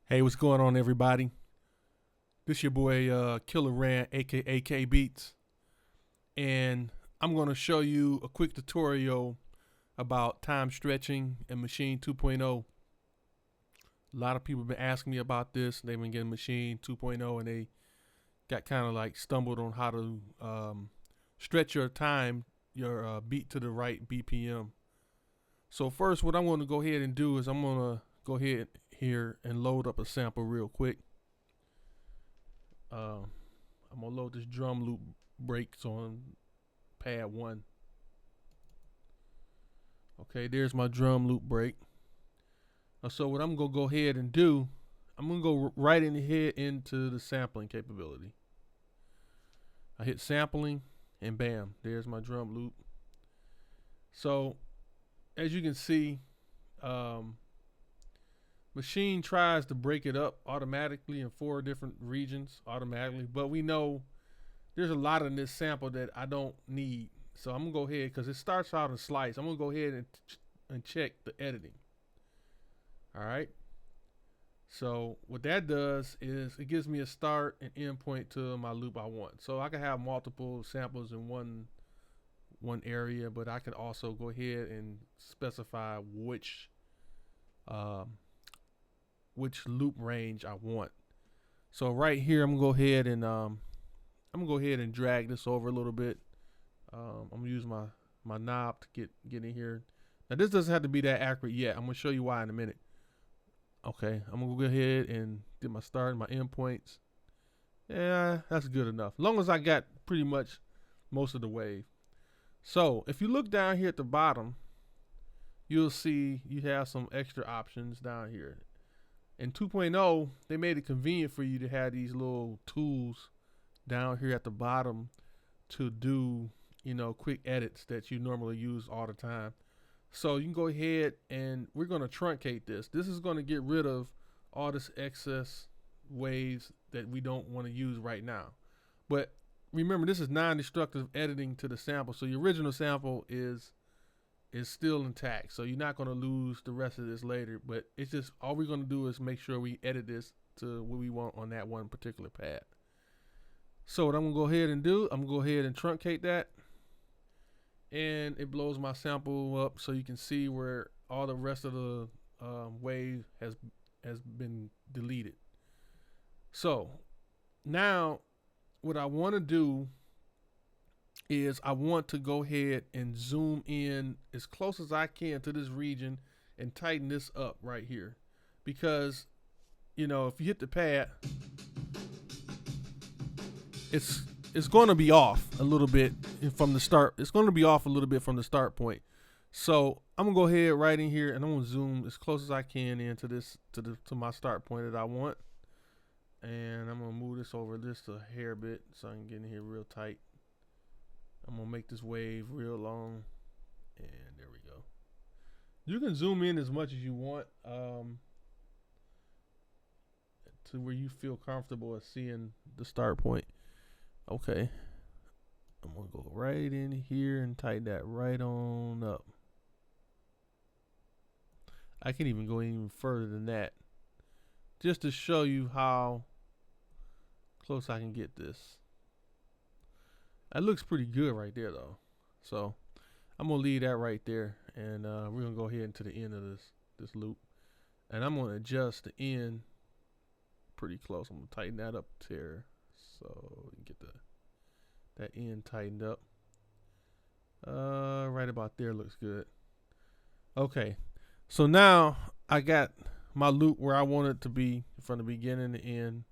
Hey, what's going on, everybody? This your boy Killer Rant, aka K Beats, and I'm gonna show you a quick tutorial about time stretching and Maschine 2.0. A lot of people have been asking me about this. They've been getting Maschine 2.0, and they got kind of like stumbled on how to stretch your time, your beat to the right BPM. So first, what I'm going to go ahead and do is I'm going to go ahead here and load up a sample real quick. I'm gonna load this drum loop breaks on pad 1. Okay, there's my drum loop break. So what I'm gonna go ahead and do, I'm gonna go right in here into the sampling capability. I hit sampling and bam, there's my drum loop. So as you can see, Maschine tries to break it up automatically in 4 different regions automatically, but we know there's a lot in this sample that I don't need. So I'm gonna go ahead, because it starts out in slice. I'm gonna go ahead and check the editing. All right. So what that does is it gives me a start and end point to my loop I want. So I can have multiple samples in one area, but I can also go ahead and specify which loop range I want. So right here, I'm gonna go ahead and drag this over a little bit. I'm gonna use my knob to get in here. Now this doesn't have to be that accurate yet. I'm gonna show you why in a minute. Okay, I'm gonna go ahead and get my start and my end points. Yeah, that's good enough. As long as I got pretty much most of the wave. So if you look down here at the bottom, you'll see you have some extra options down here. In 2.0, they made it convenient for you to have these little tools down here at the bottom to do, quick edits that you normally use all the time. So you can go ahead and we're going to truncate this. This is going to get rid of all this excess waves that we don't want to use right now. But remember, this is non-destructive editing to the sample. So your original sample is still intact. So you're not going to lose the rest of this later. But it's just, all we're going to do is make sure we edit this to what we want on that one particular pad. So what I'm going to go ahead and do, I'm going to go ahead and truncate that. And it blows my sample up so you can see where all the rest of the wave has been deleted. So now what I want to do is I want to go ahead and zoom in as close as I can to this region and tighten this up right here. Because, if you hit the pad, it's going to be off a little bit from the start. It's going to be off a little bit from the start point. So I'm gonna go ahead right in here and I'm gonna zoom as close as I can into this to my start point that I want. And I'm gonna move this over just a hair bit so I can get in here real tight. I'm gonna make this wave real long, and there we go. You can zoom in as much as you want to where you feel comfortable at seeing the start point. Okay, I'm gonna go right in here and tighten that right on up. I can even go even further than that, just to show you how close I can get this. That looks pretty good right there though. So I'm gonna leave that right there, and we're gonna go ahead into the end of this loop, and I'm gonna adjust the end pretty close. I'm gonna tighten that up there so we can get that end tightened up. Right about there looks good. Okay, so now I got my loop where I want it to be from the beginning to end,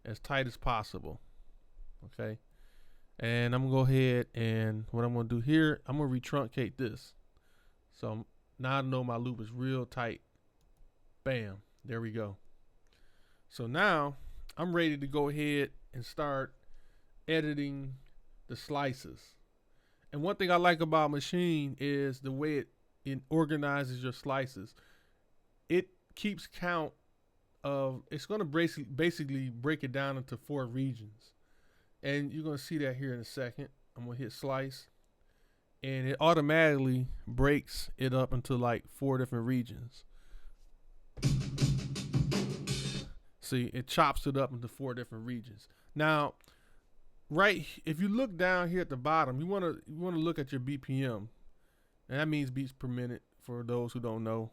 as tight as possible. Okay, and I'm gonna go ahead, and what I'm gonna do here, I'm gonna retruncate this. So now I know my loop is real tight. Bam, there we go. So now I'm ready to go ahead and start editing the slices. And one thing I like about Maschine is the way it organizes your slices. It keeps count of, it's going to basically break it down into 4 regions. And you're going to see that here in a second. I'm going to hit slice, and it automatically breaks it up into like 4 different regions. See, it chops it up into 4 different regions. Now, if you look down here at the bottom, you want to look at your BPM, and that means beats per minute for those who don't know.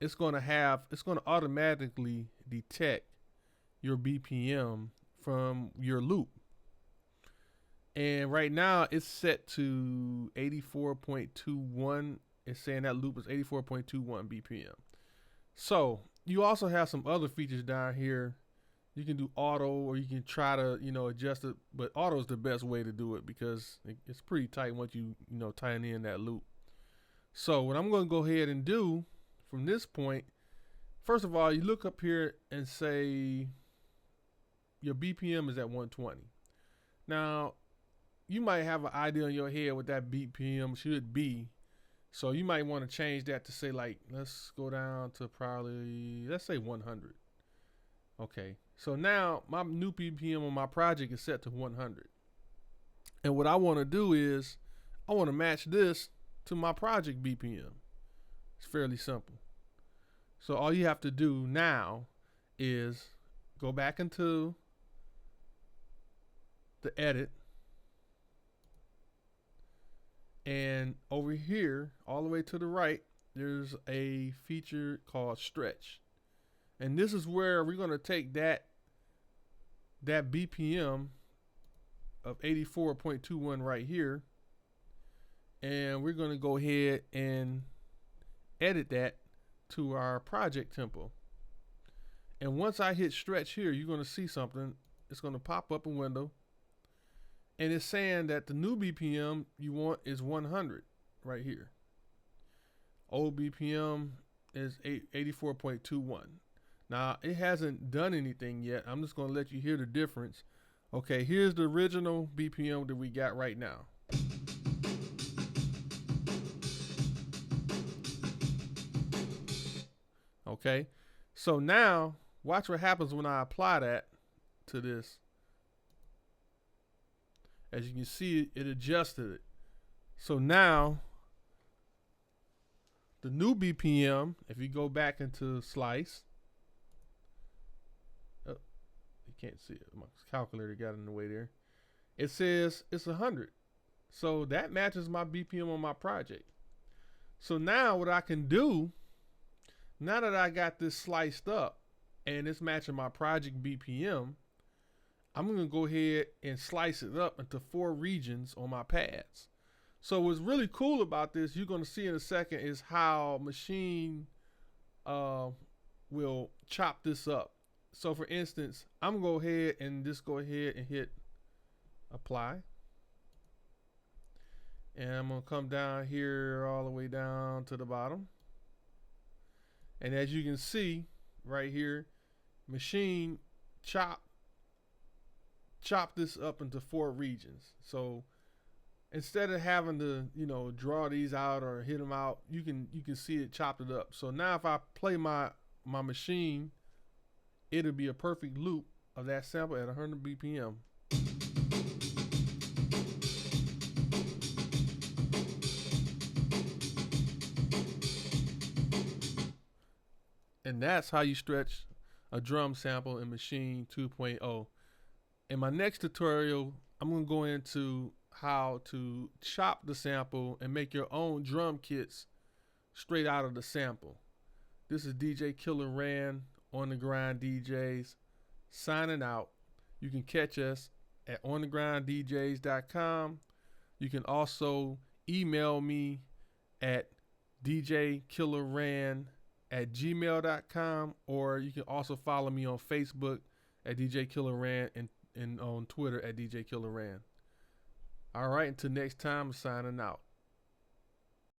It's going to automatically detect your BPM from your loop. And right now it's set to 84.21. It's saying that loop is 84.21 BPM. So you also have some other features down here. You can do auto, or you can try to, adjust it. But auto is the best way to do it because it's pretty tight once you tighten in that loop. So what I'm going to go ahead and do from this point, first of all, you look up here and say your BPM is at 120. Now, you might have an idea in your head what that BPM should be. So you might want to change that to say, like, let's go down to probably, let's say 100. Okay. So now my new BPM on my project is set to 100. And what I want to do is I want to match this to my project BPM. It's fairly simple. So all you have to do now is go back into the edit, and over here all the way to the right there's a feature called stretch, and this is where we're going to take that BPM of 84.21 right here, and we're going to go ahead and edit that to our project tempo. And once I hit stretch here, you're going to see something. It's going to pop up a window, and it's saying that the new BPM you want is 100 right here. Old BPM is 84.21. Now, it hasn't done anything yet. I'm just going to let you hear the difference. Okay, here's the original BPM that we got right now. Okay, so now watch what happens when I apply that to this. As you can see, it adjusted it. So now the new BPM, if you go back into slice, oh, you can't see it. My calculator got in the way there. It says it's 100. So that matches my BPM on my project. So now what I can do, now that I got this sliced up and it's matching my project BPM, I'm going to go ahead and slice it up into 4 regions on my pads. So what's really cool about this, you're going to see in a second, is how Maschine will chop this up. So for instance, I'm going to go ahead and hit apply. And I'm going to come down here all the way down to the bottom. And as you can see right here, Maschine chop this up into 4 regions. So instead of having to, draw these out or hit them out, you can see it chopped it up. So now if I play my Maschine, it'll be a perfect loop of that sample at 100 BPM. And that's how you stretch a drum sample in Maschine 2.0. In my next tutorial, I'm going to go into how to chop the sample and make your own drum kits straight out of the sample. This is DJ Killer Ran, On The Grind DJs, signing out. You can catch us at onthegrinddjs.com. You can also email me at djkillerran@gmail.com, or you can also follow me on Facebook at DJ Killer Ran and on Twitter at DJ Killer Ran. All right, until next time, I'm signing out.